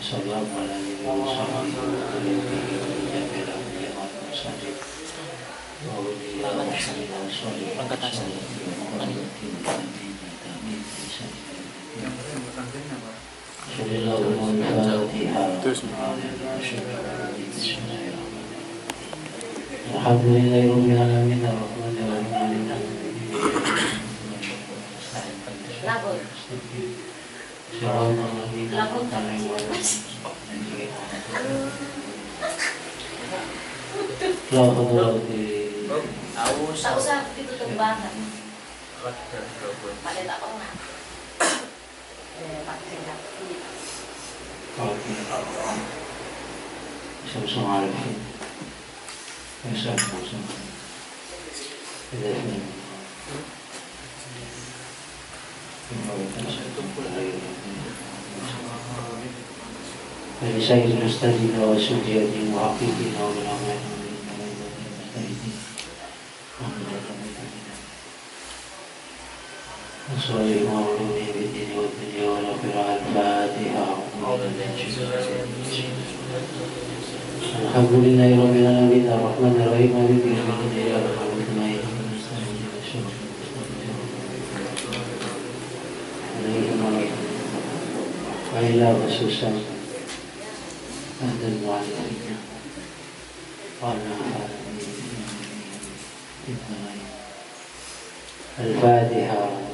Tak usah ditutup banget. Pada tak pernah. Sama-sama arifin. Sama-sama. Dari saya Ustazina wa Sujiyati Muhaqqiqina wa Ulama'i Assalamualaikum warahmatullahi wabarakatuh. Alhamdulillahirabbil alamin arrahmanir rahim maliki yaumiddin iyyaka na'budu wa iyyaka nasta'in. Wa ila khususan dan mu'alifnya Al-Fatihah.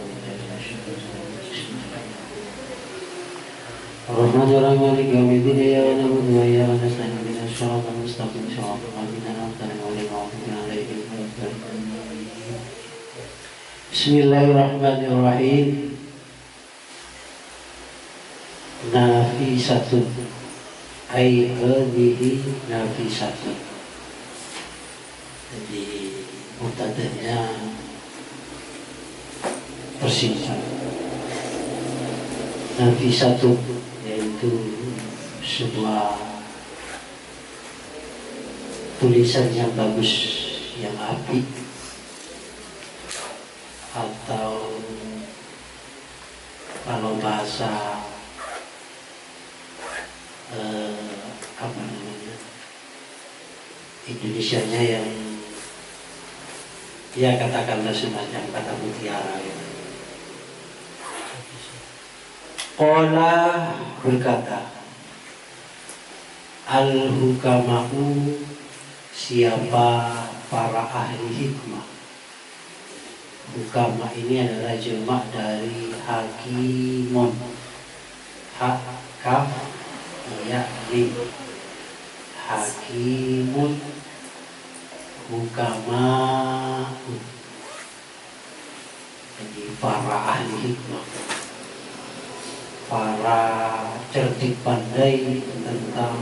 Ar-Rahmanir-Rahim Maliki yaumiddin iyyaka na'budu wa iyyaka nasta'in ihdinas siratal mustaqim siratal ladzina an'amta 'alaihim ghairil maghdubi 'alaihim waladdallin. Bismillahirrahmanirrahim. Nafisatun ai hadhihi nafisatun. Jadi mubtada'nya persingkat. Nafisatun yaitu sebuah tulisan yang bagus, yang apik, atau kalau bahasa apa namanya Indonesianya yang ya katakanlah semacam kata mutiara ya. Qala berkata al-hukama'u, siapa para ahli hikmah. Hukama ini adalah jamak dari hakimun, hak kaf ya li, hakimun, hukama'u. Jadi para ahli hikmah, para cerdik pandai tentang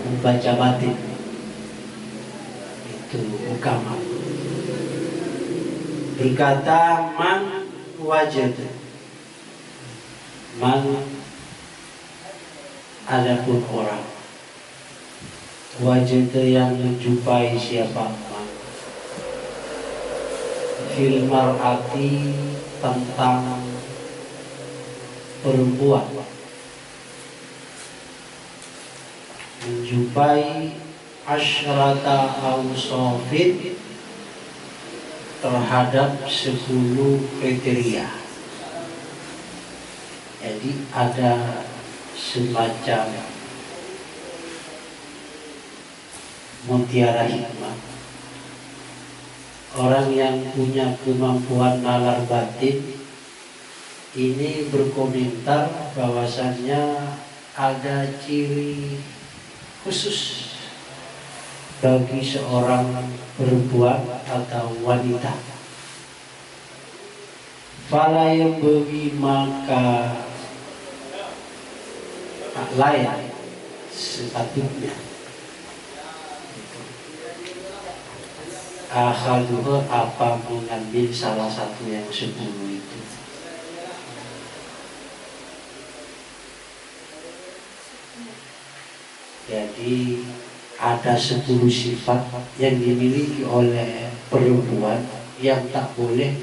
membaca batin, itu hukama. Berkata man wajad, man adapun orang, wajad yang menjumpai siapa, fil mar'ati tentang perempuan, menjumpai asyrata awsafin terhadap 10 kriteria. Jadi ada semacam mutiara hikmah. Orang yang punya kemampuan nalar batin ini berkomentar bahwasannya ada ciri khusus bagi seorang perempuan atau wanita. Fala yang bagi maka tak layak sepatutnya akhaduha, apa mengambil salah satu yang 10 itu. Jadi ada 10 sifat yang dimiliki oleh perempuan yang tak boleh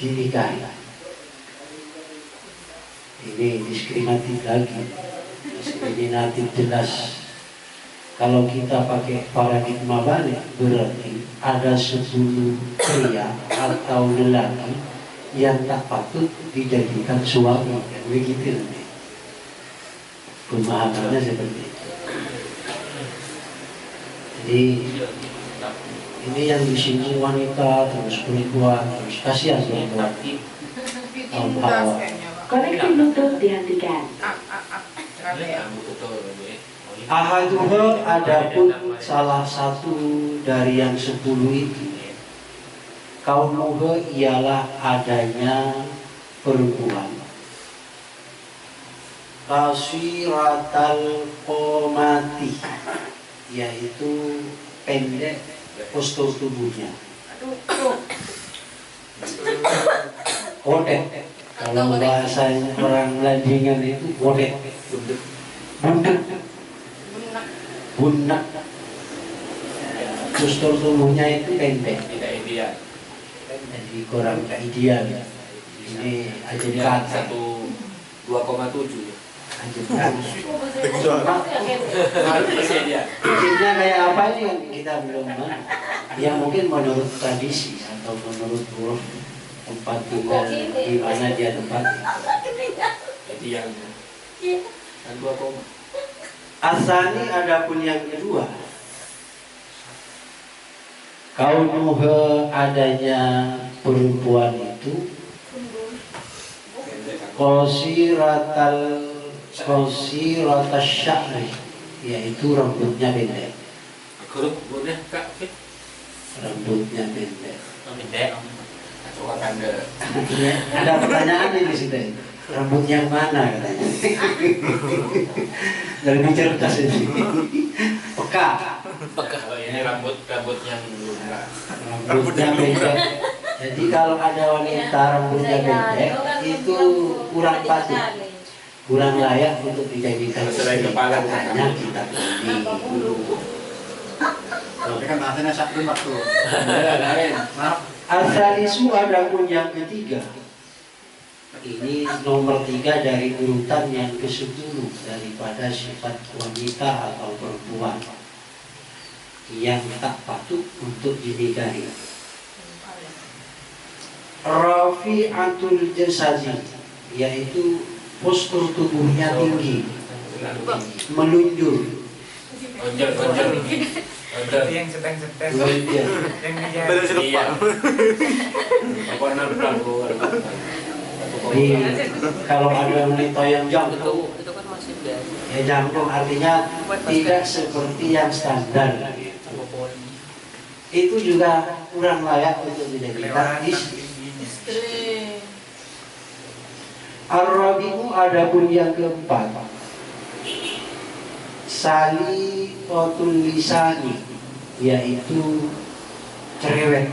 dinikahi. Ini diskriminatif lagi, diskriminatif jelas. Kalau kita pakai paradigma balik, berarti ada 10 pria atau lelaki yang tak patut dijadikan suami, kan begitu nanti. Pemahamannya seperti itu. Jadi ini yang disinggung wanita, terus perempuan, terus kasihan perempuan. Koneksi Bluetooth dihentikan. Ahaduha adapun salah satu dari yang 10 itu, kaunuha ialah adanya perempuan kasiratal qomati, yaitu pendek postur tubuhnya. Kodek, kalau bahasanya orang Ladingan itu kodek, bunak, postur tubuhnya itu pendek, tidak ideal. jadi kurang ideal. Ini aja kata 2,7. Mungkinnya kayak apa ini yang kita belum tahu. Yang mungkin menurut tradisi atau menurut huruf tempat tinggal di mana dia tempatnya. Jadi yang 2, Asani adapun yang kedua, kaunuha adanya perempuan itu qasiratas sya'ri, yaitu rambutnya pendek. Grup boleh Kak? Rambutnya pendek. Pendek. Coba tanda. Ada pertanyaan ini di situ. Rambut yang mana katanya? Lebih cerdas ini. Peka. Kalau ini rambut yang lunak. Rambutnya pendek. Jadi kalau ada wanita rambutnya pendek itu kurang patut, kurang layak untuk dijadikan selain kepala hanya kita pilih. Tapi kan bahasanya satu waktu. Al-Thalisu adapun yang ketiga. Ini nomor 3 dari urutan yang ke-10 daripada sifat wanita atau perempuan yang tak patut untuk dinikahi. Rafi'atul jasadi, yaitu postur tubuhnya tinggi, melunjur. Itu yang seteng-seteng. Melunjur. Yang dia. Kalau ada wanita yang jangkung, Itu kan masih dari ya jangkung artinya tidak seperti yang standar. Itu juga kurang layak untuk dijadikan istri. Ar-Rabi'u adapun yang keempat, saliqatul lisani, yaitu cerewet.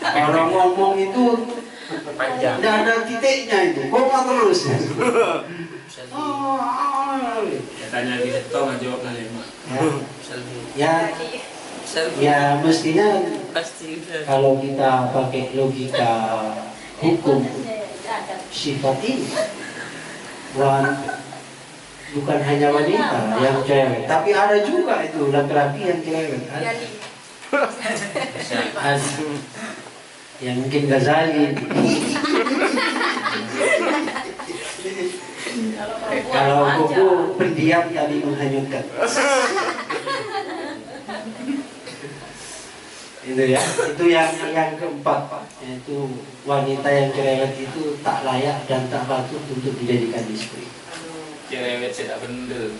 Kalau ngomong itu panjang. tidak ada titiknya, itu koma terus. Tanya di situ nggak jawab lah Ya mestinya pasti kalau kita pakai logika hukum sifat ini bukan hanya wanita yang cewek, tapi ada juga itu laki-laki yang cewek. Ada yang mungkin Ghazali. Kalau buku pendiam tadi menghanyutkan. Itu ya, itu yang keempat, yaitu wanita yang cerewet itu tak layak dan tak patut untuk dijadikan istri. Cerewet tidak bener.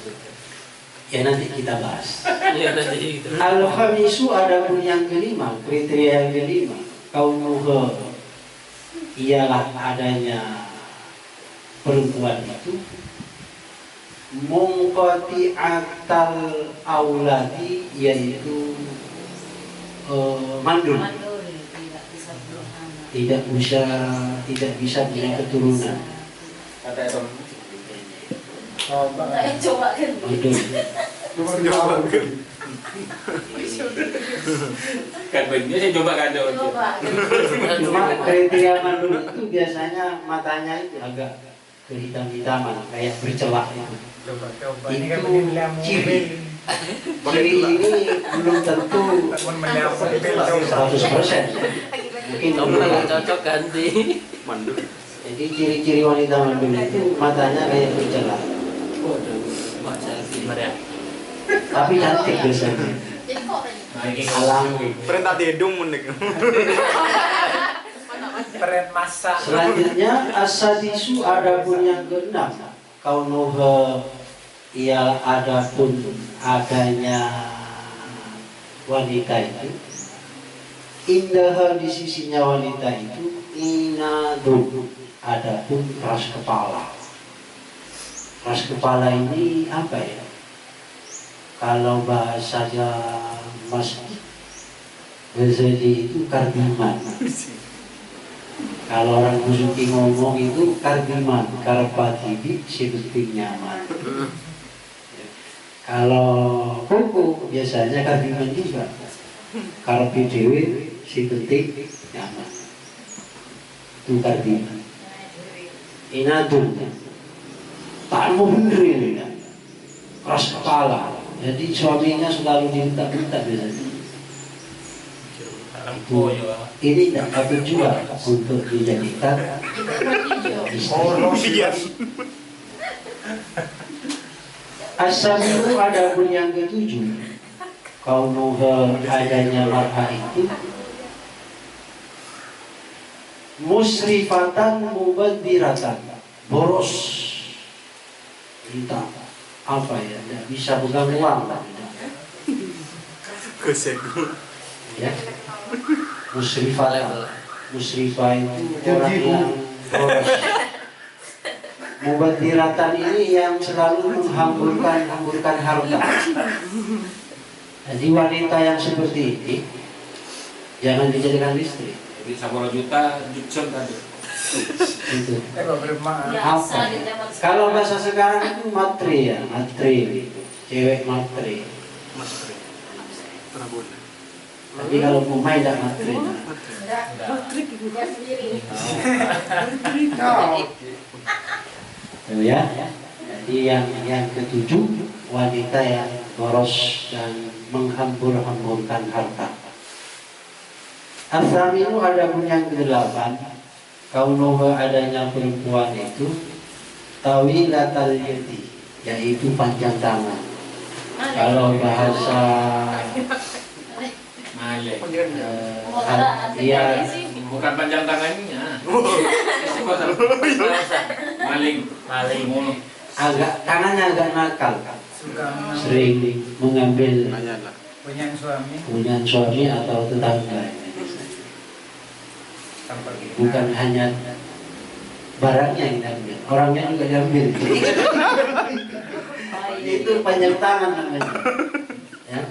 Ya nanti kita bahas. Iya tadi gitu. Al-Khamisu adapun yang kelima, kriteria yang kelima, kaunuha ialah adanya perempuan itu munqati'atal auladi, yaitu mandul, tidak bisa punya keturunan. Kata itu. Coba kan. Mandul. Karbonnya saya coba kado. Cuma kriteria mandul itu biasanya matanya itu agak kehitam-hitaman, kayak bercelak itu. Coba ini kan Itu beli ciri. Ciri ini belum tentu 100%. Mungkin Kamu nggak cocok ganti. Jadi ciri-ciri wanita mandul itu matanya kayak bercelak. Gimana ya? Tapi cantik biasanya. Alami. Perintah dedung menik. Tren masa. Selanjutnya asadisu adapun yang keenam kaunuha ia adapun adanya wanita itu indah di sisinya wanita itu inadun adapun keras kepala. Keras kepala ini apa ya? Kalau bahasanya Mas Ghazali itu kardiman. Kalau orang Buzuki ngomong itu kardiman, karpatibi, sebenting nyaman. Kalau koko biasanya kardiman juga, karpi dewi, sebenting nyaman. Itu kardiman. Inadun, tak mau bener ini, keras kepala. Jadi suaminya selalu diminta-minta biasanya. Ini tidak patut juga untuk dijadikan istri. Asamiru adapun yang ketujuh, kaunuha adanya marha itu musrifatan mubadziratan, boros, kita apa ya, tidak bisa pegang uang, ya. Musrifah itu orang yang boros. Mubadziratan ini yang selalu menghamburkan harta. Jadi wanita yang seperti ini jangan dijadikan istri. Jadi 10 juta Judson tadi. Itu. Ya, Apa? Kalau bahasa sekarang itu matre ya, matre. Cewek matre. Tapi kalau pemain tidak matre. Tuh ya. Jadi yang ketujuh, wanita yang boros dan menghambur-hamburkan harta. As-saminu adapun yang kedelapan, kaunuha adanya perempuan itu tawilatal yadi, yaitu panjang tangan. Kalau bahasa Malek. dia Bukan panjang tangannya. Maling. agak tangannya agak nakal, sering mengambil punya suami atau tetangga. Bukan hanya barangnya yang diambil, orangnya juga diambil. Itu panjang tangan namanya. Ya.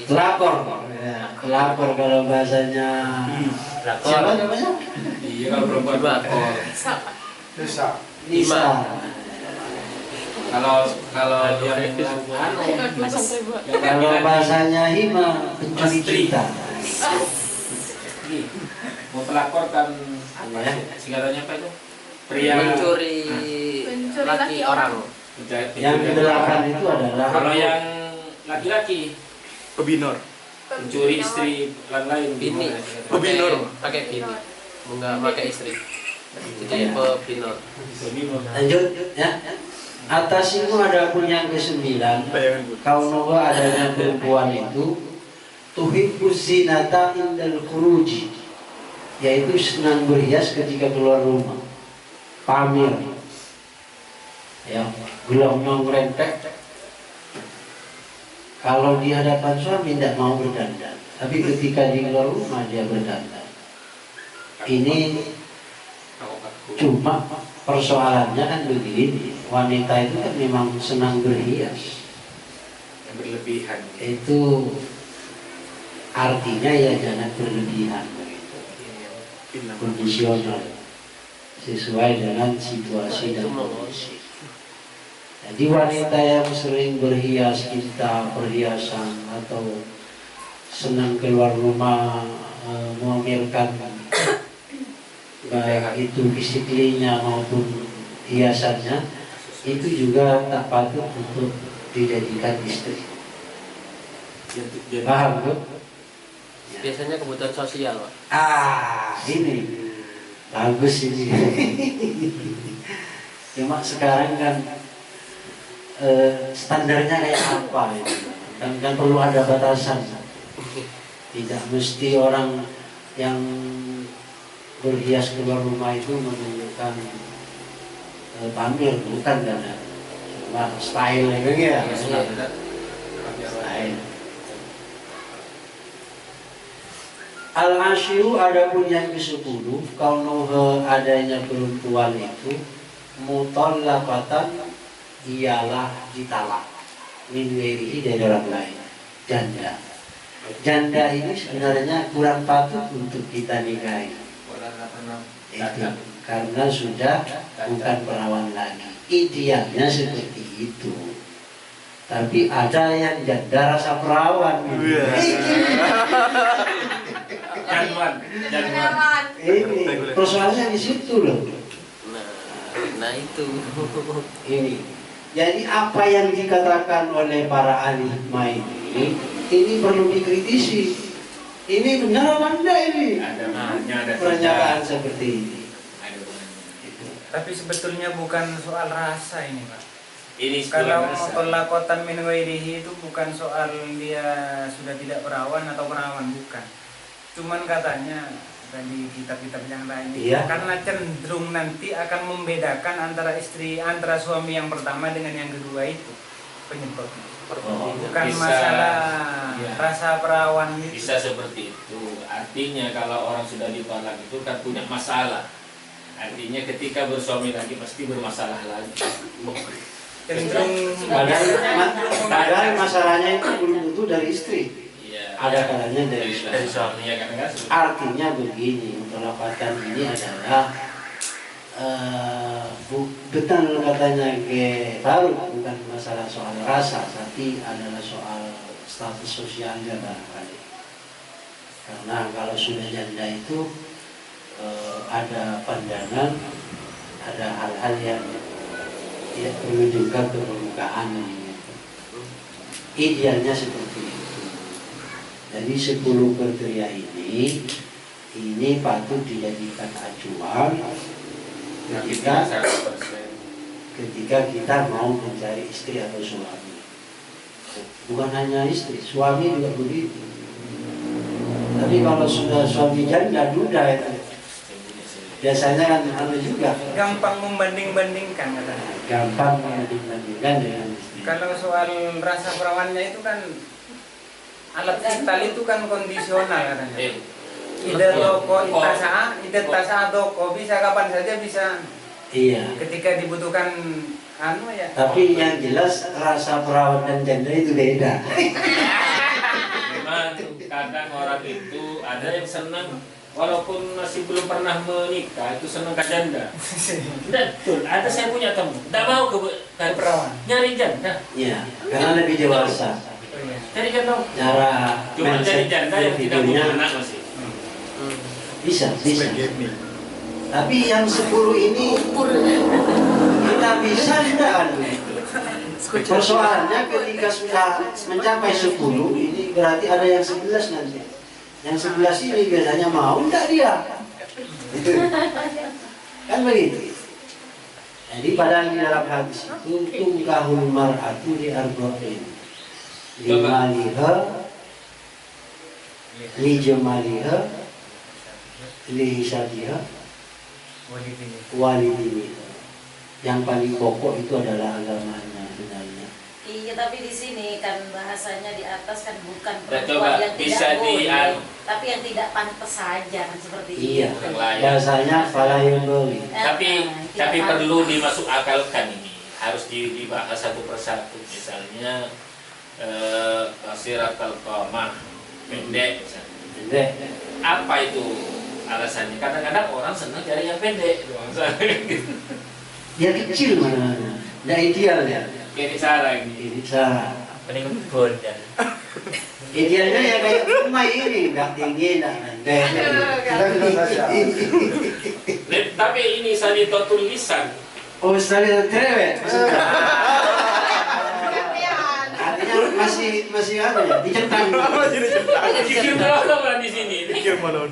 Telakor, ya, telakor kalau bahasanya. Siapa namanya? Iya kalau perempuan pelakor. Nisa. Kalau yang Kalau bahasanya Hima, pencuri cinta. mau pelakor kan Ya. segalanya apa itu? Pria Mencuri laki orang. Yang kedelapan itu adalah Kalau yang laki-laki Pebinor. mencuri istri orang lain. Bini. Pebinor. Pakai bini. Enggak pakai istri. Jadi pebinor. lanjut ya. Atas itu ada pun yang kesembilan. Kaunuha adanya perempuan itu tuhibbuz zinata indal khuruji, yaitu senang berhias ketika keluar rumah, pamer, ya, gelongyong rentek. Kalau di hadapan suami tidak mau berdandan, tapi ketika di luar rumah dia berdandan. Ini cuma persoalannya kan begini, wanita itu kan memang senang berhias. Yang berlebihan. Itu artinya ya jangan berlebihan, kondisional, sesuai dengan situasi dan kondisi. Jadi wanita yang sering berhias kita, perhiasan atau senang keluar rumah memamerkan baik itu fisiklinya maupun hiasannya, itu juga tak patut untuk dijadikan istri. Paham Bu? Biasanya kebutuhan sosial, Pak. Ini bagus ini. Cuma sekarang kan standarnya kayak apa itu? Kan perlu ada batasan. Tidak mesti orang yang berhias keluar rumah itu menunjukkan pamer, bukan karena cuma style ya. Style. Al-asyu adapun yang ke-10, kalau adanya perempuan itu mutallaqatan ialah ditalak min ghairihi dari orang lain, janda. Janda ini sebenarnya kurang patut untuk kita nikahi. Itu karena sudah bukan perawan lagi. Idealnya seperti itu. Tapi ada yang janda rasa perawan. Januan. Ini persoalannya di situ loh. Nah itu. Ini. Jadi apa yang dikatakan oleh para ahli hikmah ini perlu dikritisi. Ini benar apa enggak ini? Ada Pernyataan seperti ini. Tapi sebetulnya bukan soal rasa ini, Pak. Ini Kalau sebuah rasa. mutallaqatan min ghairihi itu bukan soal dia sudah tidak perawan atau perawan, bukan. Cuman katanya di kitab-kitab yang lain Iya. karena cenderung nanti akan membedakan antara suami yang pertama dengan yang kedua, itu penyebabnya. Bukan Bisa, masalah iya. rasa perawan itu. Bisa seperti itu. Artinya kalau orang sudah ditolak itu kan punya masalah. Artinya ketika bersuami lagi pasti bermasalah lagi. Cenderung Padahal masalahnya itu belum tentu dari istri. Iya. Ada kalanya dari dari suaminya kadang-kadang seperti itu. Artinya begini, mutallaqatan ini adalah betul katanya ke Faruk, bukan masalah soal rasa, tapi adalah soal status sosialnya barangkali. Karena kalau sudah janda itu ada pandangan, ada hal-hal yang tidak menunjukkan ke permukaan. Idealnya seperti itu. Jadi 10 kriteria ini patut dijadikan acuan ketika kita mau mencari istri atau suami. Bukan hanya istri, suami juga begitu. Tapi kalau sudah suami janda, duda itu biasanya kan anu juga gampang membanding-bandingkan katanya. gampang membanding-bandingkan dengan istri. Kalau soal rasa perawannya itu kan alat vital itu kan kondisional katanya. Ida toko ida tasa toko bisa kapan saja bisa. Iya. Ketika dibutuhkan anu ya. Tapi yang jelas rasa perawan dan janda itu beda. Memang kadang orang itu ada yang senang walaupun masih belum pernah menikah itu senang ke janda. Betul, ada saya punya teman, tidak mau ke perawan. nyari janda. Iya, karena lebih dewasa. Cari janda. Cara Cuma cari mindset janda yang tidak punya berpikirnya anak masih. bisa. Begini. Tapi yang 10 ini kita bisa tidak anu? Persoalannya ketika sudah mencapai 10 ini berarti ada yang 11 nanti. Yang 11 ini biasanya mau enggak dia? Gitu. Kan begitu. Jadi padahal di dalam hadis itu tungkahul mar'atu di arba'in. Limaliha, li jamaliha, li hisabiha, walidiniha. Yang paling pokok itu adalah agamanya sebenarnya. Iya, tapi di sini kan bahasanya di atas kan bukan Ya, perempuan coba, yang bisa tidak boleh, di- tapi yang tidak pantas saja kan seperti Iya, itu. bahasanya falayundoli. Tapi perlu dimasuk akalkan ini, harus dibahas satu persatu. Misalnya kasiratul qamah, pendek misalnya. Apa itu alasannya? Kadang-kadang orang senang cari yang pendek. Dia kecil mana? Nggak ideal ya. Ini cara ini. Ini salah. Mending bondan. Idealnya ya kayak rumah ini, nggak tinggi, nggak rendah. Tapi ini salito tulisan. Oh, sekali cerewet. Artinya masih apa ya? Dicentang. Kikir apa di sini? Pikir mana?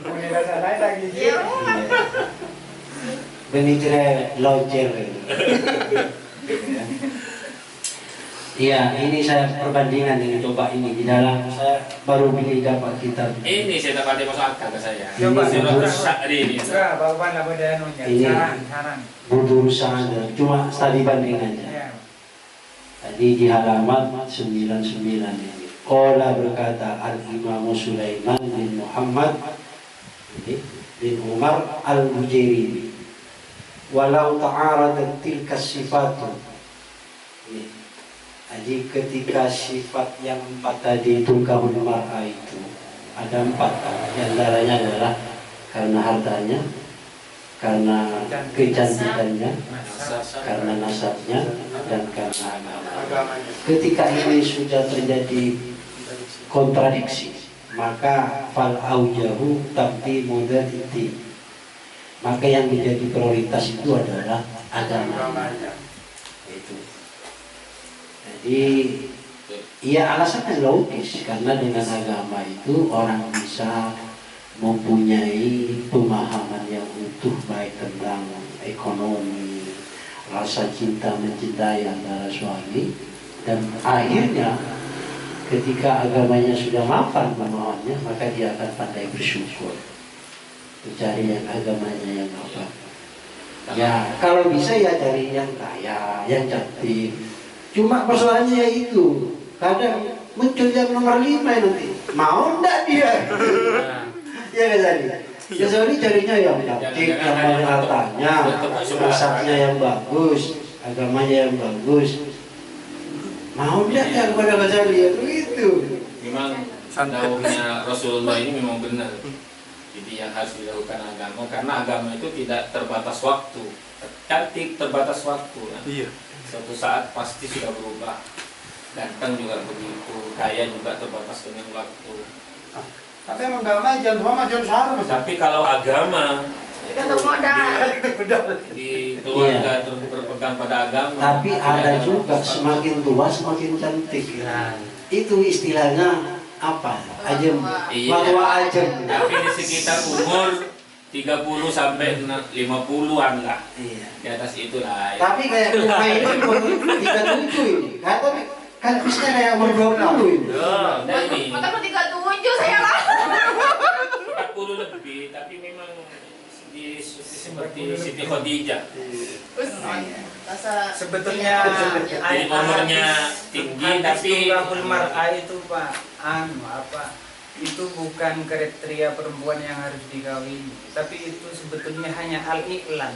Benih cerewet, lojer. Iya, ini saya perbandingan dengan coba ini di dalam saya baru beli dapat kitab. Ini saya dapat masuk akal ke saya. Coba, Surat coba. Sya'ri ini. Enggak, bapak apa dia anunya? Ini. Saran. Butuh saja, cuma tadi bandingannya. Ya. Tadi di halaman 99 ini. Qala berkata Al-Imam Sulaiman bin Muhammad bin Umar Al-Bujairi. Walau ta'aradat tilka sifatu. Jadi ketika sifat yang 4 tadi itu kamu mar'a itu ada 4. Di antaranya adalah karena hartanya, karena kecantikannya, karena nasabnya, dan karena agama. Ketika ini sudah terjadi kontradiksi, maka fal aujahu tabdi modaliti. Maka yang menjadi prioritas itu adalah agama. Itu. Jadi, ya alasannya logis karena dengan agama itu orang bisa mempunyai pemahaman yang utuh baik tentang ekonomi, rasa cinta mencintai antara suami, dan akhirnya ketika agamanya sudah mapan pemahamannya, maka dia akan pandai bersyukur, mencari yang agamanya yang mapan. Ya kalau bisa ya cari yang kaya, yang cantik. Cuma persoalannya ya itu kadang muncul yang nomor 5 nanti mau enggak dia. Ya kan tadi. Kecuali carinya yang cantik, yang banyak hartanya, nasabnya yang bagus, agamanya yang bagus. Mau enggak ya kepada Ghazali itu. Memang dakwahnya Rasulullah ini memang benar. Jadi yang harus dilakukan agama, karena agama itu tidak terbatas waktu. Cantik terbatas waktu. Kan? Iya. Suatu saat pasti sudah berubah. Ganteng juga begitu, kaya juga terbatas dengan waktu. Tapi emang agama jangan sama jangan sarung. Tapi kalau agama di keluarga terus berpegang pada agama. Tapi ada juga semakin tua semakin cantik. Itu istilahnya apa? Ajem. Iya. Fatwa ajem. Tapi di sekitar umur 30 sampai 50-an lah. Iya. Di atas itu lah. Tapi kayak rumah ini umur 37 ini. Tapi kan bisa kayak umur 20 ini. Nah ini Mata 37 saya lah. 40 lebih, tapi memang seperti Siti Khadijah. Sebetulnya Jadi umurnya tinggi tapi Jumlahul mar'a itu Pak itu bukan kriteria perempuan yang harus dikawini, tapi itu sebetulnya hanya al-i'lan.